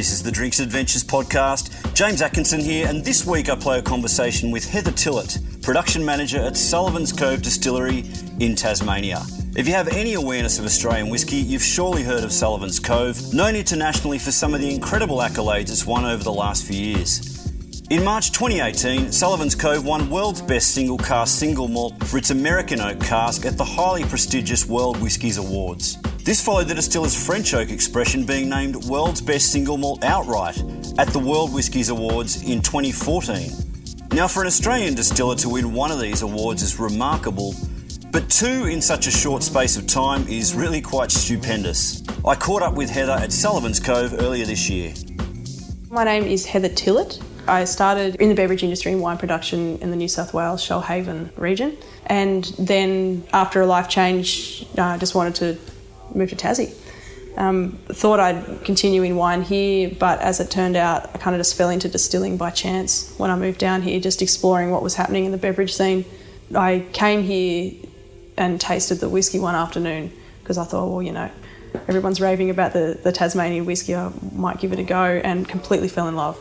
This is the Drinks Adventures podcast. James Atkinson here, and this week I play a conversation with Heather Tillott, production manager at Sullivans Cove Distillery in Tasmania. If you have any awareness of Australian whisky, you've surely heard of Sullivans Cove, known internationally for some of the incredible accolades it's won over the last few years. In March 2018, Sullivans Cove won World's Best Single Cask Single Malt for its American Oak cask at the highly prestigious World Whiskies Awards. This followed the distiller's French Oak expression being named World's Best Single Malt outright at the World Whiskies Awards in 2014. Now, for an Australian distiller to win one of these awards is remarkable, but two in such a short space of time is really quite stupendous. I caught up with Heather at Sullivans Cove earlier this year. My name is Heather Tillott. I started in the beverage industry and wine production in the New South Wales Shoalhaven region, and then after a life change, I just wanted to move to Tassie. Thought I'd continue in wine here, but as it turned out, I kind of just fell into distilling by chance when I moved down here, just exploring what was happening in the beverage scene. I came here and tasted the whiskey one afternoon because I thought, well, you know, everyone's raving about the Tasmanian whiskey, I might give it a go, and completely fell in love.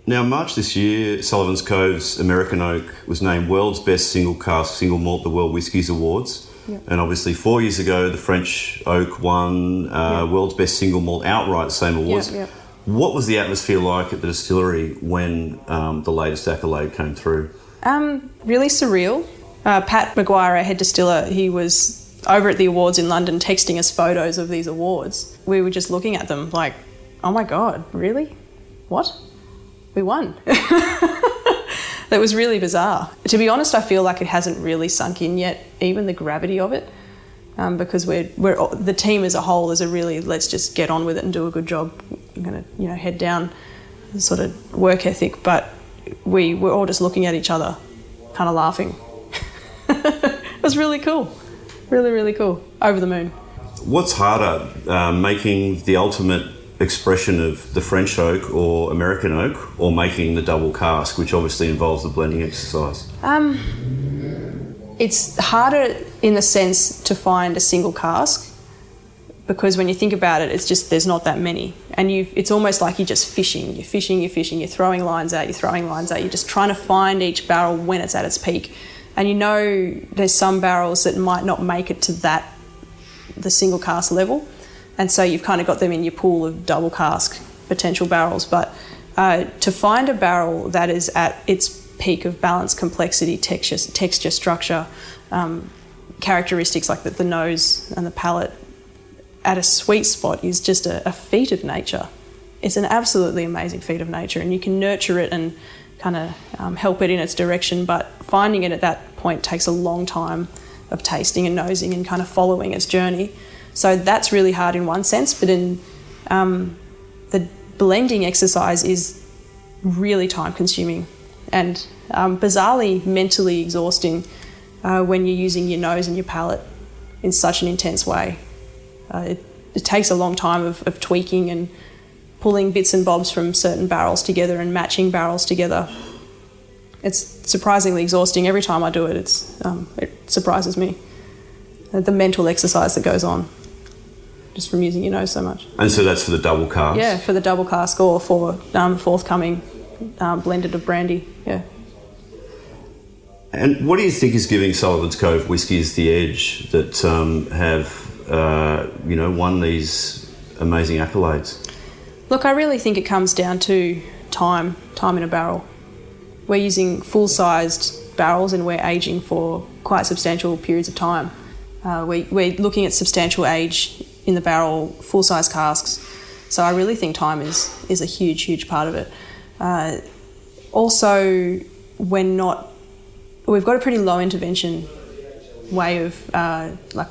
Now, in March this year, Sullivans Cove's American Oak was named World's Best Single Cask Single Malt at the World Whiskies Awards. Yep. And obviously 4 years ago, the French Oak won World's Best Single Malt outright, same awards. Yep. What was the atmosphere like at the distillery when the latest accolade came through? Really surreal. Pat Maguire, our head distiller, he was over at the awards in London texting us photos of these awards. We were just looking at them like, oh my God, really? What? We won. That was really bizarre. To be honest, I feel like it hasn't really sunk in yet, even the gravity of it, because we're the team as a whole is a really let's just get on with it and do a good job. I'm going to head down sort of work ethic, but we're all just looking at each other, kind of laughing. It was really cool, really, really cool. Over the moon. What's harder, making the ultimate expression of the French oak or American oak, or making the double cask, which obviously involves the blending exercise? It's harder in the sense to find a single cask, because when you think about it, it's just there's not that many, and it's almost like you're just fishing. You're fishing, you're throwing lines out, you're just trying to find each barrel when it's at its peak. And you know there's some barrels that might not make it to the single cask level, and so you've kind of got them in your pool of double cask potential barrels. But to find a barrel that is at its peak of balance, complexity, texture, structure, characteristics like the nose and the palate at a sweet spot is just a feat of nature. It's an absolutely amazing feat of nature, and you can nurture it and kind of help it in its direction, but finding it at that point takes a long time of tasting and nosing and kind of following its journey. So that's really hard in one sense, but in the blending exercise is really time consuming and bizarrely mentally exhausting when you're using your nose and your palate in such an intense way. It takes a long time of tweaking and pulling bits and bobs from certain barrels together and matching barrels together. It's surprisingly exhausting. Every time I do it, it surprises me. The mental exercise that goes on just from using your nose so much. And so that's for the double cask? Yeah, for the double cask or for forthcoming blended of brandy, yeah. And what do you think is giving Sullivans Cove Whiskies the edge that have won these amazing accolades? Look, I really think it comes down to time in a barrel. We're using full-sized barrels and we're aging for quite substantial periods of time. We're looking at substantial age in the barrel, full-size casks. So I really think time is a huge, huge part of it. Also, we've got a pretty low intervention way of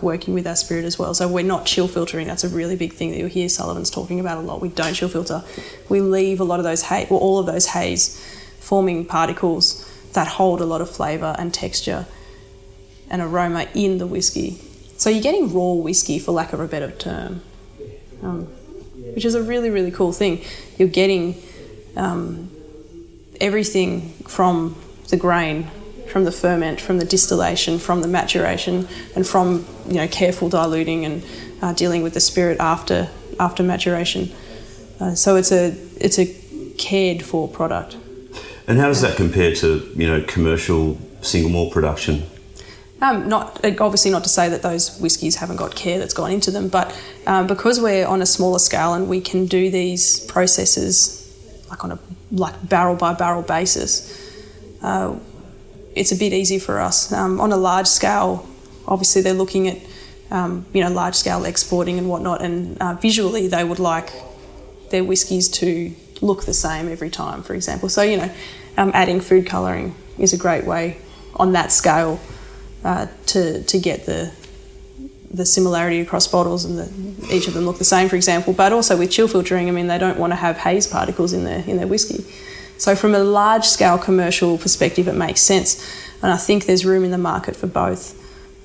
working with our spirit as well. So we're not chill filtering. That's a really big thing that you'll hear Sullivans talking about a lot. We don't chill filter. We leave a lot of those all of those haze forming particles that hold a lot of flavour and texture and aroma in the whiskey. So you're getting raw whiskey, for lack of a better term, which is a really, really cool thing. You're getting everything from the grain, from the ferment, from the distillation, from the maturation, and from careful diluting and dealing with the spirit after maturation. So it's a cared for product. And how does that compare to commercial single malt production? Obviously not to say that those whiskies haven't got care that's gone into them, but because we're on a smaller scale and we can do these processes on a barrel by barrel basis, it's a bit easier for us. On a large scale, obviously they're looking at large scale exporting and whatnot, and visually they would like their whiskies to look the same every time, for example. So adding food colouring is a great way on that scale to get the similarity across bottles and each of them look the same, for example. But also with chill filtering, they don't want to have haze particles in their whiskey. So from a large scale commercial perspective, it makes sense, and I think there's room in the market for both.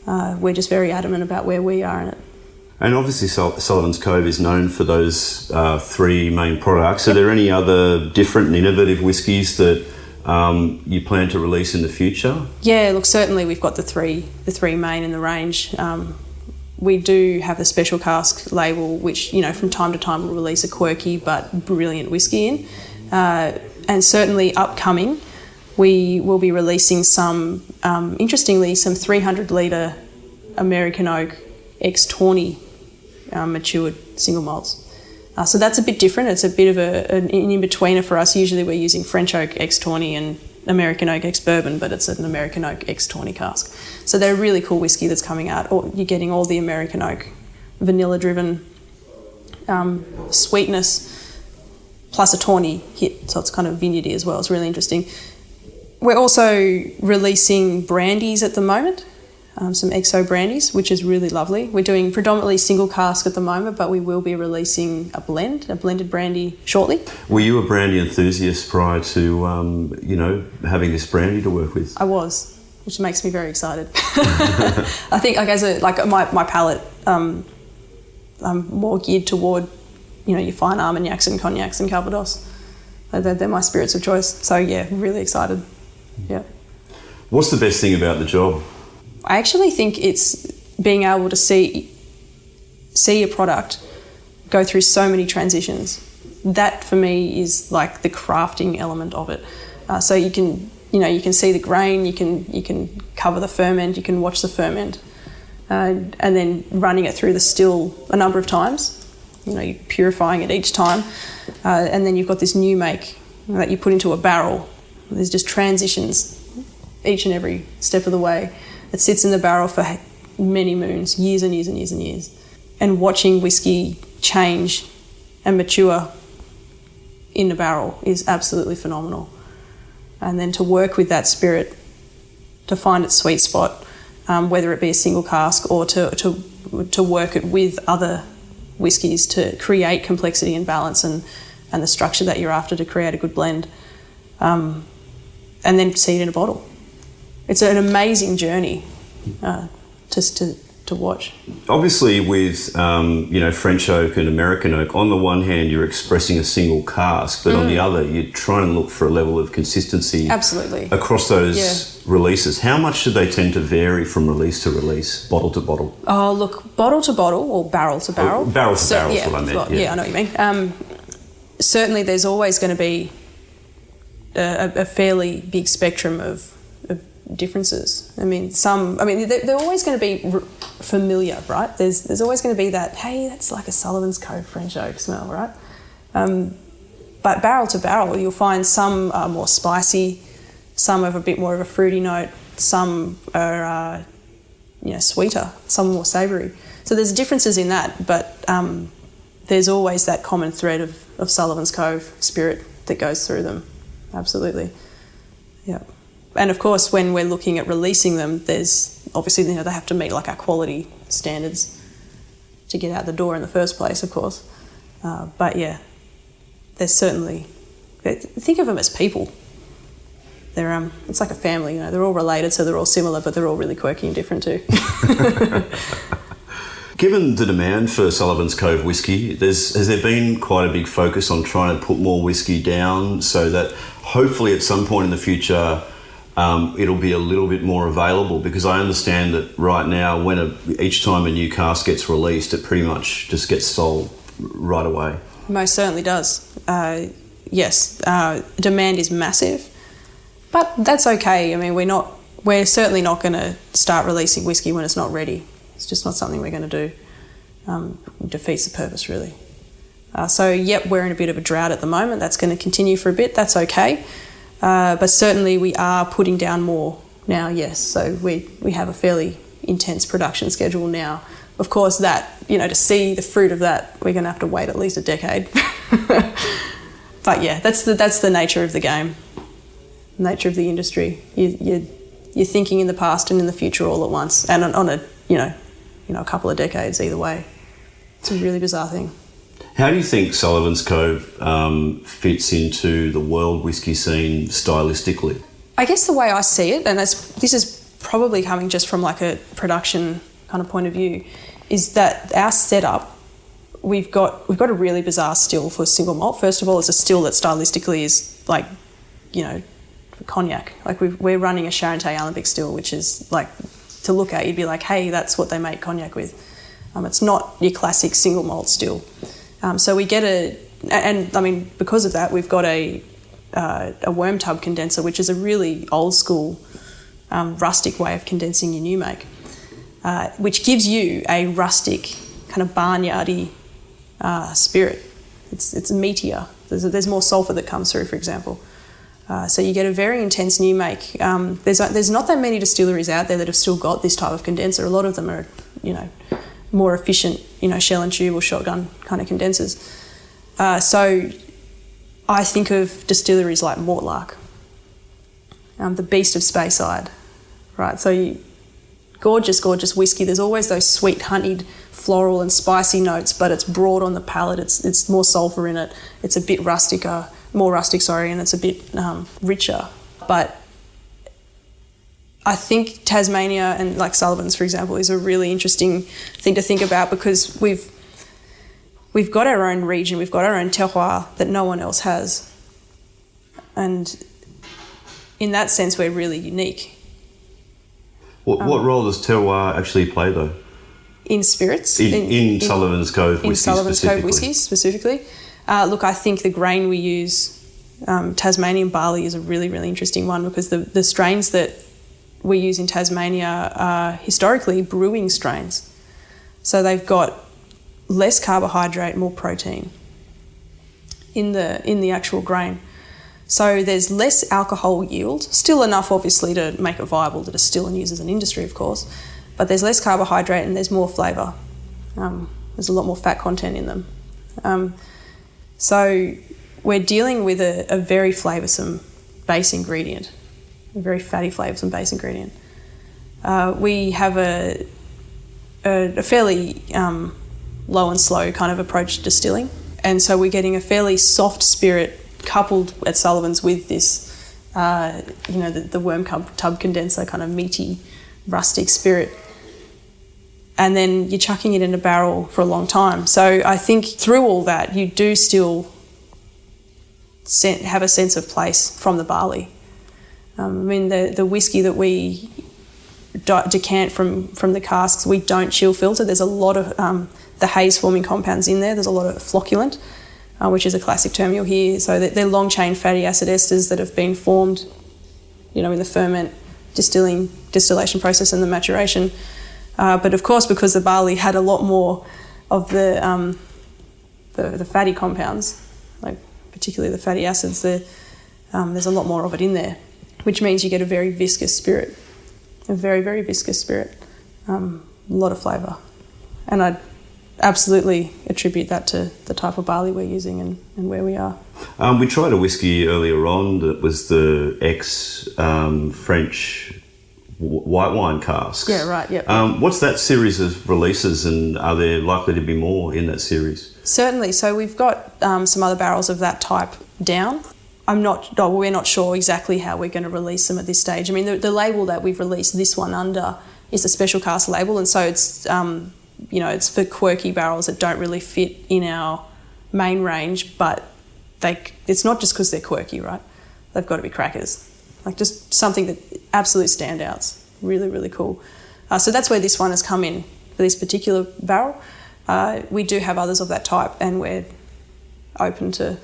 We're just very adamant about where we are in it. And obviously Sullivans Cove is known for those three main products. Are there any other different and innovative whiskies that you plan to release in the future? Yeah, look, certainly we've got the three main in the range. We do have a special cask label, which from time to time will release a quirky but brilliant whiskey in. And certainly upcoming, we will be releasing some, interestingly, some 300 litre American Oak ex-tawny matured single malts. So that's a bit different. It's a bit of an in-betweener for us. Usually we're using French Oak ex-tawny and American Oak ex-bourbon, but it's an American Oak ex-tawny cask. So they're a really cool whiskey that's coming out. You're getting all the American Oak vanilla-driven sweetness plus a tawny hit, so it's kind of vineyardy as well. It's really interesting. We're also releasing brandies at the moment, some XO brandies, which is really lovely. We're doing predominantly single cask at the moment, but we will be releasing a blended brandy shortly. Were you a brandy enthusiast prior to, having this brandy to work with? I was, which makes me very excited. I think, my palate, I'm more geared toward, your fine Armagnacs and Cognacs and Calvados. They're my spirits of choice. So yeah, really excited. Yeah. What's the best thing about the job? I actually think it's being able to see a product go through so many transitions. That for me is like the crafting element of it. So you can see the grain, you can cover the ferment, you can watch the ferment, and then running it through the still a number of times. You're purifying it each time, and then you've got this new make that you put into a barrel. There's just transitions each and every step of the way. It sits in the barrel for many moons, years and years and years and years. And watching whiskey change and mature in the barrel is absolutely phenomenal. And then to work with that spirit, to find its sweet spot, whether it be a single cask or to work it with other whiskies to create complexity and balance and the structure that you're after to create a good blend, and then see it in a bottle. It's an amazing journey just to watch. Obviously with French Oak and American Oak, on the one hand you're expressing a single cask, but on the other you're trying to look for a level of consistency absolutely across those releases. How much do they tend to vary from release to release, bottle to bottle? Oh look, bottle to bottle or barrel to barrel. Barrel to barrel is what I meant. Yeah, I know what you mean. Certainly there's always going to be a fairly big spectrum of differences. They're always going to be familiar, right? There's always going to be that, hey, that's like a Sullivan's Cove French Oak smell, right? But barrel to barrel, you'll find some are more spicy, some have a bit more of a fruity note, some are sweeter, some are more savoury. So there's differences in that, but there's always that common thread of Sullivan's Cove spirit that goes through them. Absolutely. Yeah. And of course, when we're looking at releasing them, there's obviously, they have to meet like our quality standards to get out the door in the first place, of course. But yeah, there's certainly, think of them as people. They're it's like a family, they're all related, so they're all similar, but they're all really quirky and different too. Given the demand for Sullivans Cove whisky, has there been quite a big focus on trying to put more whisky down so that hopefully at some point in the future it'll be a little bit more available? Because I understand that right now, each time a new cask gets released, it pretty much just gets sold right away. Most certainly does. Yes, demand is massive, but that's okay. I mean, we're certainly not going to start releasing whiskey when it's not ready. It's just not something we're going to do. It defeats the purpose, really. We're in a bit of a drought at the moment. That's going to continue for a bit. That's okay. But certainly we are putting down more now, yes. So we have a fairly intense production schedule now. Of course, that, to see the fruit of that, we're going to have to wait at least a decade. But yeah, that's the nature of the game, nature of the industry. You're thinking in the past and in the future all at once, and on a couple of decades either way. It's a really bizarre thing. How do you think Sullivans Cove fits into the world whisky scene stylistically? I guess the way I see it, and this is probably coming just from like a production kind of point of view, is that our setup, we've got a really bizarre still for single malt. First of all, it's a still that stylistically is like, cognac. Like we're running a Charente Alembic still, which is like, to look at, you'd be like, hey, that's what they make cognac with. It's not your classic single malt still. So we get because of that, we've got a worm tub condenser, which is a really old school, rustic way of condensing your new make, which gives you a rustic kind of barnyardy spirit. It's meatier. There's more sulphur that comes through, for example. So you get a very intense new make. There's not that many distilleries out there that have still got this type of condenser. A lot of them are, more efficient, shell and tube or shotgun kind of condensers. So I think of distilleries like Mortlach, the beast of Speyside, right? So gorgeous, gorgeous whiskey. There's always those sweet honeyed, floral and spicy notes, but it's broad on the palate. It's more sulphur in it. It's a bit more rustic, and it's a bit richer. But I think Tasmania and like Sullivans, for example, is a really interesting thing to think about, because we've got our own region, we've got our own terroir that no one else has. And in that sense, we're really unique. What role does terroir actually play, though? In spirits? In Sullivans Cove Whisky specifically? In Sullivans Cove Whisky specifically. Look, I think the grain we use, Tasmanian barley, is a really, really interesting one, because the strains that we use in Tasmania are historically brewing strains. So they've got less carbohydrate, more protein in the actual grain. So there's less alcohol yield, still enough obviously to make it viable to distill and use as an industry, of course, but there's less carbohydrate and there's more flavour. There's a lot more fat content in them. So we're dealing with a very flavoursome base ingredient, a very fatty flavoursome base ingredient. We have a fairly low and slow kind of approach to distilling, and so we're getting a fairly soft spirit coupled at Sullivans with this, the worm tub condenser kind of meaty, rustic spirit. And then you're chucking it in a barrel for a long time. So I think through all that, you do still have a sense of place from the barley. The whiskey that we decant from the casks, we don't chill filter. There's a lot of the haze forming compounds in there. There's a lot of flocculant, which is a classic term you'll hear. So they're long chain fatty acid esters that have been formed, in the ferment, distillation process and the maturation. But of course, because the barley had a lot more of the fatty compounds, like particularly the fatty acids, there's a lot more of it in there, which means you get a very viscous spirit, a very, very viscous spirit, a lot of flavour. And I absolutely attribute that to the type of barley we're using and where we are. We tried a whiskey earlier on that was the French white wine casks. Yeah, right, yeah. What's that series of releases, and are there likely to be more in that series? Certainly. So we've got some other barrels of that type down. We're not sure exactly how we're going to release them at this stage. I mean, the label that we've released this one under is a special cask label, and so it's it's for quirky barrels that don't really fit in our main range, but it's not just because they're quirky, right? They've got to be crackers. Like just something that absolute standouts. Really, really cool. So that's where this one has come in for this particular barrel. We do have others of that type, and we're open to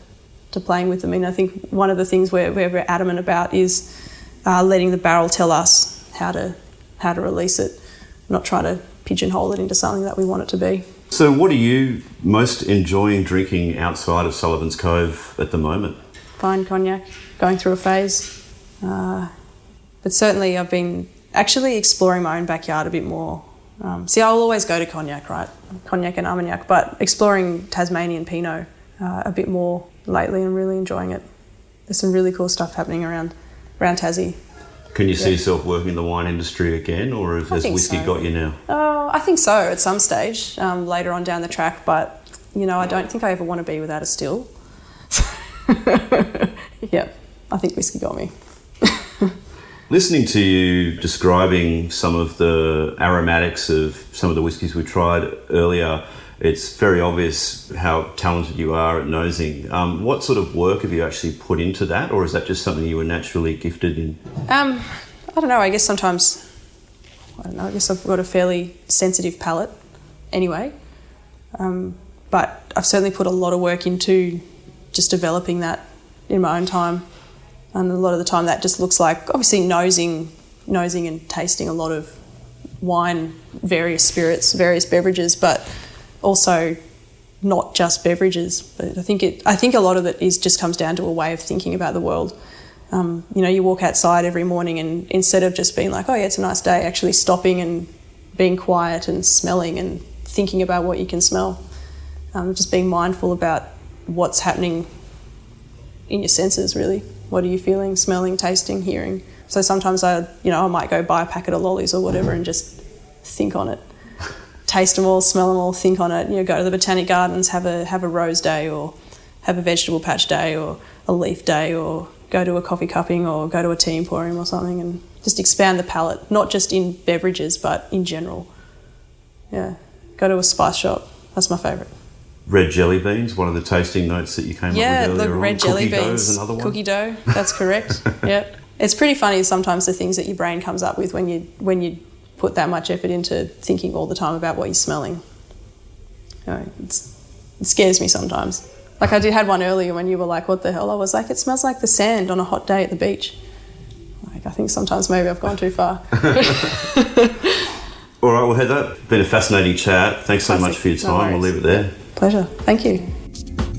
playing with them. And I think one of the things we're adamant about is letting the barrel tell us how to release it, not try to pigeonhole it into something that we want it to be. So what are you most enjoying drinking outside of Sullivans Cove at the moment? Fine cognac, going through a phase. But certainly I've been actually exploring my own backyard a bit more. See, I'll always go to cognac, right? Cognac and Armagnac, but exploring Tasmanian Pinot a bit more lately and really enjoying it. There's some really cool stuff happening around Tassie. Can you see yourself working in the wine industry again, or has whiskey got you now? I think so at some stage, later on down the track, but, I don't think I ever want to be without a still. Yeah, I think whiskey got me. Listening to you describing some of the aromatics of some of the whiskies we tried earlier, it's very obvious how talented you are at nosing. What sort of work have you actually put into that, or is that just something you were naturally gifted in? I don't know. I guess sometimes, I guess I've got a fairly sensitive palate anyway. But I've certainly put a lot of work into just developing that in my own time. And a lot of the time that just looks like, obviously, nosing and tasting a lot of wine, various spirits, various beverages, but also not just beverages. But I think a lot of it just comes down to a way of thinking about the world. You walk outside every morning and instead of just being like, oh yeah, it's a nice day, actually stopping and being quiet and smelling and thinking about what you can smell. Just being mindful about what's happening in your senses, really. What are you feeling, smelling, tasting, hearing? So sometimes I might go buy a packet of lollies or whatever and just think on it. Taste them all, smell them all, think on it. Go to the Botanic Gardens, have a rose day, or have a vegetable patch day, or a leaf day, or go to a coffee cupping, or go to a tea emporium or something, and just expand the palate, not just in beverages, but in general. Yeah, go to a spice shop. That's my favourite. Red jelly beans, one of the tasting notes that you came up with earlier on. Yeah, the red jelly Cookie dough beans. is another one. Cookie dough, that's correct. Yep. It's pretty funny sometimes the things that your brain comes up with when you put that much effort into thinking all the time about what you're smelling. It scares me sometimes. Like I had one earlier when you were like, what the hell? I was like, it smells like the sand on a hot day at the beach. Like I think sometimes maybe I've gone too far. All right, well, Heather, been a fascinating chat. Thanks so much for your time. We'll leave it there. Pleasure. Thank you.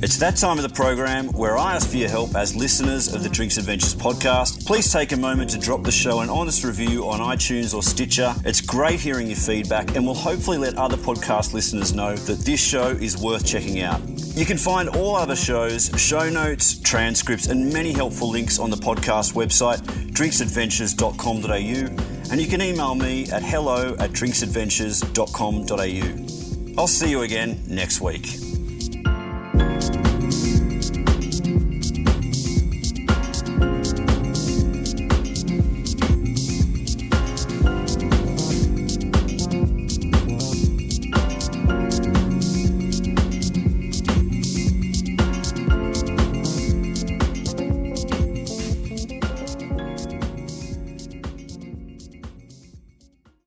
It's that time of the program where I ask for your help as listeners of the Drinks Adventures podcast. Please take a moment to drop the show an honest review on iTunes or Stitcher. It's great hearing your feedback and will hopefully let other podcast listeners know that this show is worth checking out. You can find all other shows, show notes, transcripts and many helpful links on the podcast website, drinksadventures.com.au, and you can email me at hello@drinksadventures.com.au. I'll see you again next week.